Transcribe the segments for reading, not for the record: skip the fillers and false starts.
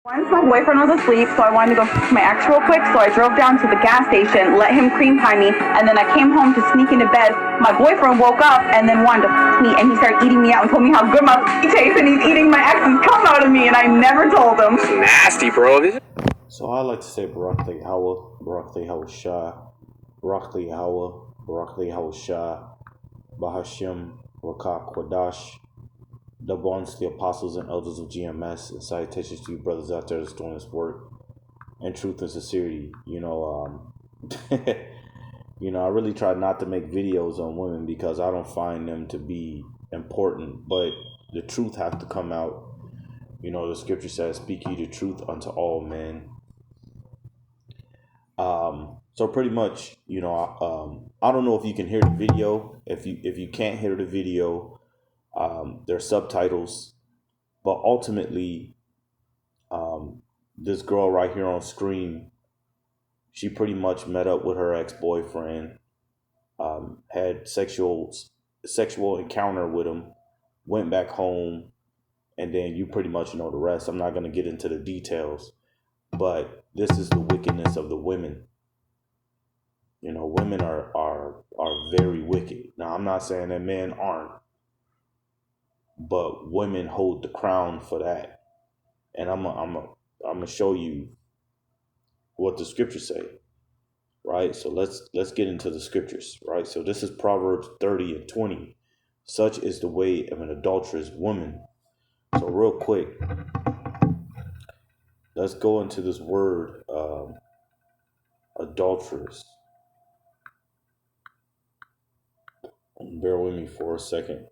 Once my boyfriend was asleep, so I wanted to go to my ex real quick, so I drove down to the gas station, let him cream pie me, and then I came home to sneak into bed. My boyfriend woke up and then wanted to me, and he started eating me out and told me how good my tastes, and he's eating my ex's cum out of me, and I never told him. It's nasty, bro. So I like to say Barakli Hawa, Barakli Hawa Shah, Barakli Hawa, Barakli Hawa Shah, Bahashim, Rakak Kwadash, double honors to the apostles and elders of GMS, and salutations to you brothers out there that's doing this work and truth and sincerity. I really try not to make videos on women because I don't find them to be important, but the truth has to come out. The scripture says, "Speak ye the truth unto all men." So pretty much, I don't know if you can hear the video. If you can't hear the video, there's subtitles. But ultimately, this girl right here on screen, she pretty much met up with her ex-boyfriend, had sexual encounter with him, went back home, and then you pretty much know the rest. I'm not going to get into the details, but this is the wickedness of the women. Women are very wicked. Now, I'm not saying that men aren't, but women hold the crown for that. And I'm gonna show you what the scriptures say, right? So let's get into the scriptures, right? So this is Proverbs 30:20. Such is the way of an adulterous woman. So real quick, let's go into this word, adulterous. Bear with me for a second.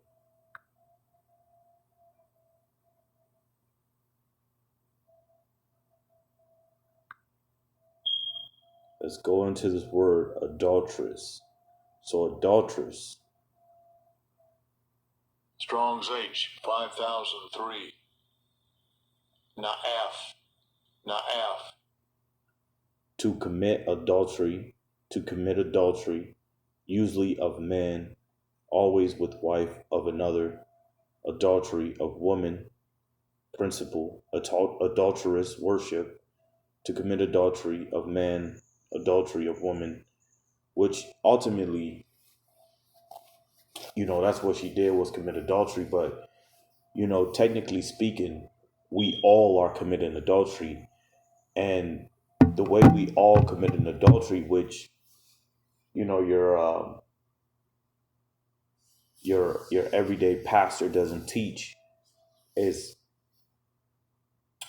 Let's go into this word, adulteress. So adulteress. Strong's H, 5003. Na'af. To commit adultery, usually of man, always with wife of another, adultery of woman, principle, adulterous worship, to commit adultery of man, adultery of woman, which ultimately, that's what she did, was commit adultery. But, technically speaking, we all are committing adultery. And the way we all commit an adultery, which, your everyday pastor doesn't teach, is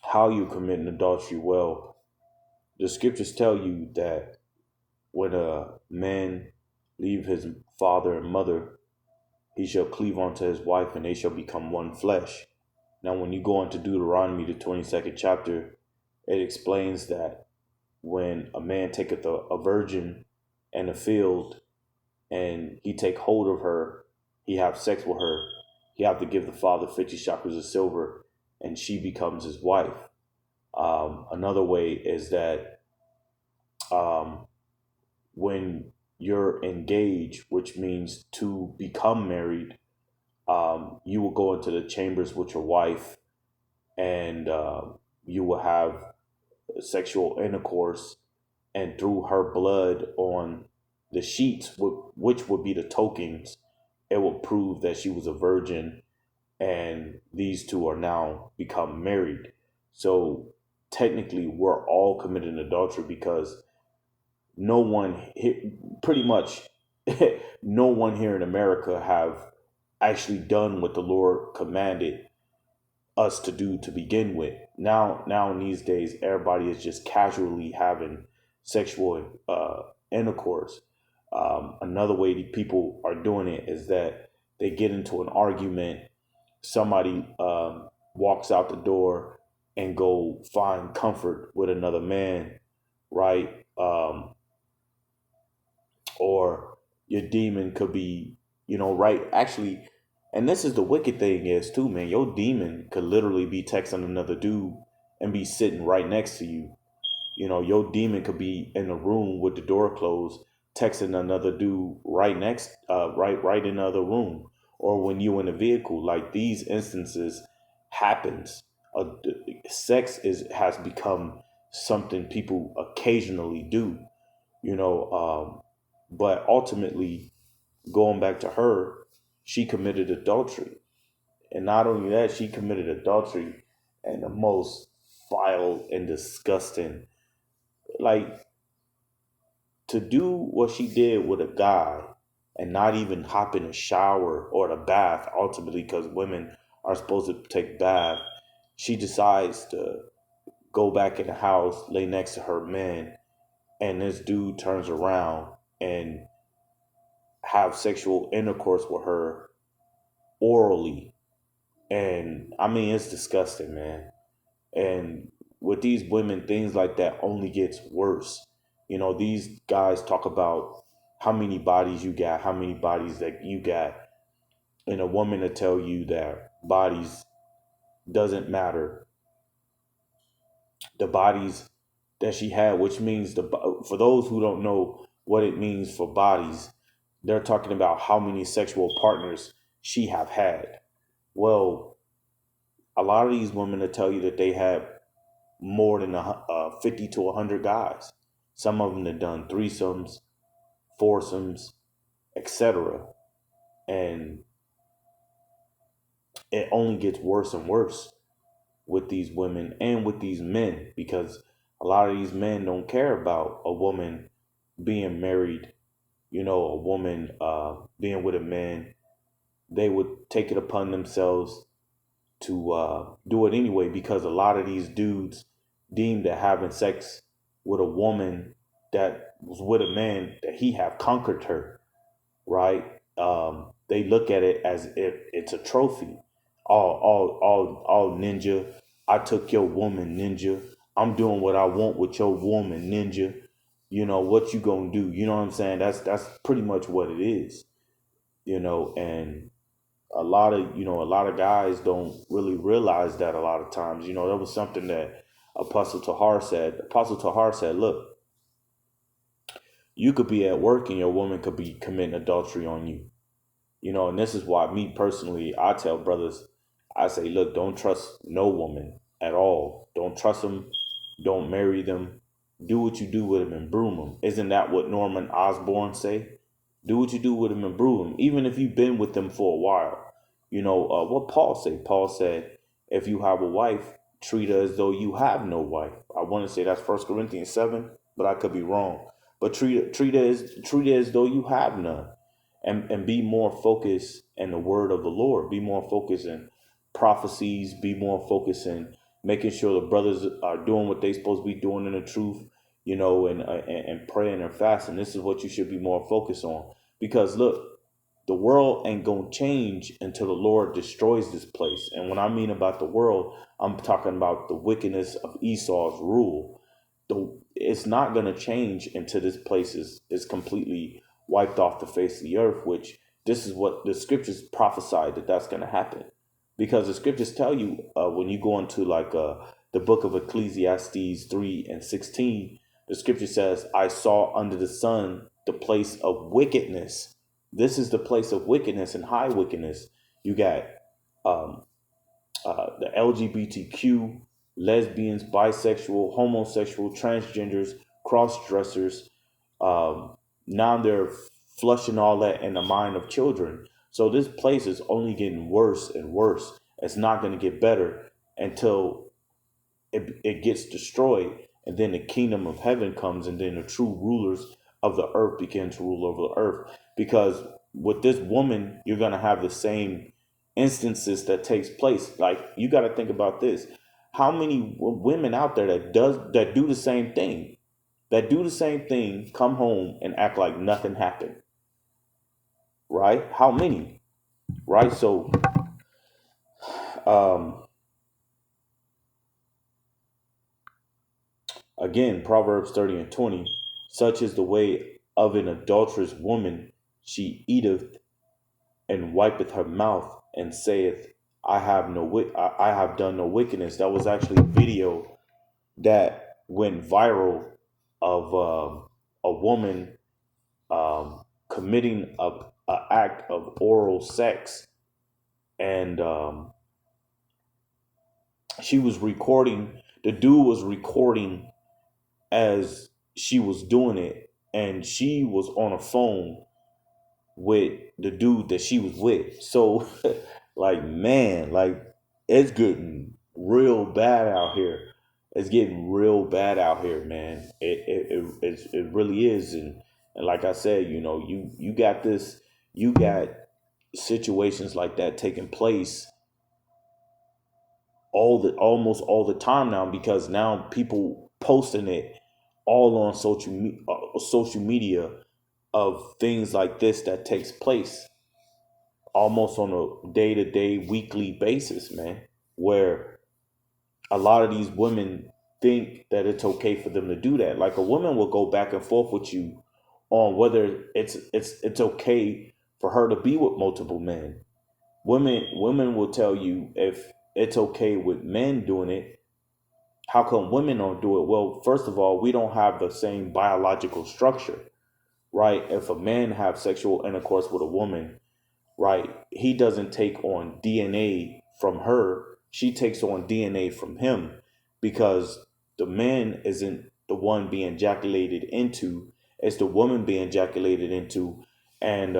how you commit an adultery well. The scriptures tell you that when a man leave his father and mother, he shall cleave unto his wife, and they shall become one flesh. Now, when you go into Deuteronomy, the 22nd chapter, it explains that when a man taketh a virgin in a field, and he take hold of her, he have sex with her, he have to give the father 50 shekels of silver, and she becomes his wife. Another way is that when you're engaged, which means to become married, you will go into the chambers with your wife, and you will have sexual intercourse, and through her blood on the sheets, which would be the tokens, it will prove that she was a virgin, and these two are now become married. So technically, we're all committing adultery, because no one, pretty much, no one here in America have actually done what the Lord commanded us to do to begin with. Now in these days, everybody is just casually having sexual intercourse. Another way people are doing it is that they get into an argument. Somebody walks out the door and go find comfort with another man, right? Or your demon could be, right? Actually, and this is the wicked thing is too, man. Your demon could literally be texting another dude and be sitting right next to you. Your demon could be in a room with the door closed, texting another dude right right in the other room. Or when you in a vehicle, like these instances happens. Sex has become something people occasionally do, you know. But ultimately, going back to her, she committed adultery, and not only that, she committed adultery in the most vile and disgusting, like, to do what she did with a guy and not even hop in a shower or the bath, ultimately, because women are supposed to take bath. She decides to go back in the house, lay next to her man, and this dude turns around and have sexual intercourse with her orally. And I mean, it's disgusting, man. And with these women, things like that only gets worse. You know, these guys talk about how many bodies you got, how many bodies that you got, and a woman to tell you that bodies doesn't matter. The bodies that she had, which means for those who don't know what it means for bodies, they're talking about how many sexual partners she have had. Well, a lot of these women will tell you that they have more than 50 to 100 guys. Some of them have done threesomes, foursomes, etc. And it only gets worse and worse with these women and with these men, because a lot of these men don't care about a woman being married, you know, a woman being with a man. They would take it upon themselves to do it anyway, because a lot of these dudes deem that having sex with a woman that was with a man that he have conquered her, right? They look at it as if it's a trophy. All ninja. I took your woman, ninja. I'm doing what I want with your woman, ninja. You know what you gonna do? You know what I'm saying? That's pretty much what it is. You know, and a lot of guys don't really realize that a lot of times. You know, that was something that Apostle Tahar said. Apostle Tahar said, look, you could be at work and your woman could be committing adultery on you. You know, and this is why me personally, I tell brothers, I say, look, don't trust no woman at all. Don't trust them. Don't marry them. Do what you do with them and broom them. Isn't that what Norman Osborn say? Do what you do with them and brew them, even if you've been with them for a while. You know, what Paul said? Paul said, if you have a wife, treat her as though you have no wife. I want to say that's 1 Corinthians 7, but I could be wrong. But treat her as though you have none. And be more focused in the word of the Lord. Be more focused in prophecies. Be more focused in making sure the brothers are doing what they supposed to be doing in the truth, you know, and praying and fasting. This is what you should be more focused on. Because look, the world ain't gonna change until the Lord destroys this place. And when I mean about the world, I'm talking about the wickedness of Esau's rule. It's not gonna change until this place is completely wiped off the face of the earth, which this is what the scriptures prophesied that's gonna happen. Because the scriptures tell you when you go into like the book of Ecclesiastes 3:16, the scripture says, I saw under the sun the place of wickedness. This is the place of wickedness and high wickedness. You got um, the LGBTQ, lesbians, bisexual, homosexual, transgenders, cross dressers. Now they're flushing all that in the mind of children. So this place is only getting worse and worse. It's not going to get better until it gets destroyed, and then the kingdom of heaven comes, and then the true rulers of the earth begin to rule over the earth. Because with this woman, you're going to have the same instances that takes place. Like, you got to think about this: how many women out there that do the same thing, come home and act like nothing happened, right? How many, right? So um again, Proverbs 30:20, such is the way of an adulterous woman. She eateth and wipeth her mouth and saith, I have done no wickedness. That was actually a video that went viral of a woman committing a act of oral sex, and she was recording. The dude was recording as she was doing it, and she was on a phone with the dude that she was with. So, like, man, like, it's getting real bad out here. It's getting real bad out here, man. It really is. And like I said, you got this, you got situations like that taking place almost all the time now, because now people posting it all on social media of things like this that takes place almost on a day-to-day, weekly basis, man, where a lot of these women think that it's okay for them to do that. Like, a woman will go back and forth with you on whether it's okay for her to be with multiple men. Women will tell you if it's okay with men doing it. How come women don't do it? Well, first of all, we don't have the same biological structure, right? If a man have sexual intercourse with a woman, right, he doesn't take on DNA from her. She takes on DNA from him, because the man isn't the one being ejaculated into. It's the woman being ejaculated into. And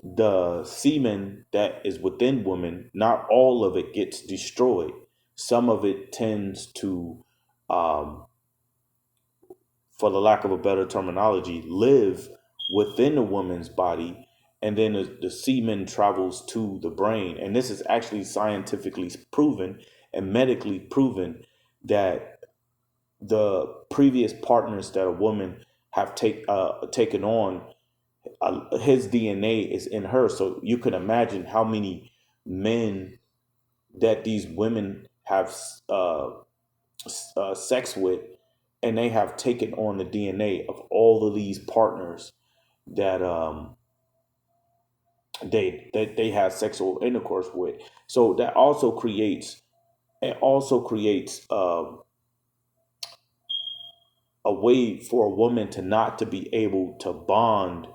the semen that is within women, not all of it gets destroyed. Some of it tends to, um, for the lack of a better terminology, live within the woman's body, and then the semen travels to the brain. And this is actually scientifically proven and medically proven that the previous partners that a woman have taken on, his DNA is in her. So you can imagine how many men that these women have sex with, and they have taken on the DNA of all of these partners that they have sexual intercourse with. So that also creates a way for a woman to not to be able to bond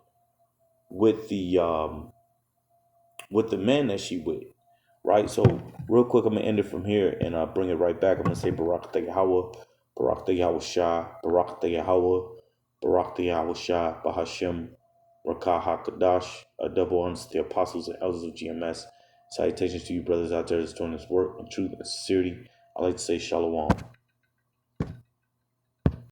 with the men that she with, right? So real quick, I'm gonna end it from here and bring it right back. I'm gonna say Barak Tegahawa, Barak Tegahawa Shah, Barak Tegahawa, Barak Tegahawa Shah, Bahashim, Rakah HaKadash, a double honors to the apostles and elders of GMS. Salutations to you brothers out there that's doing this work in truth and sincerity. I like to say Shalom.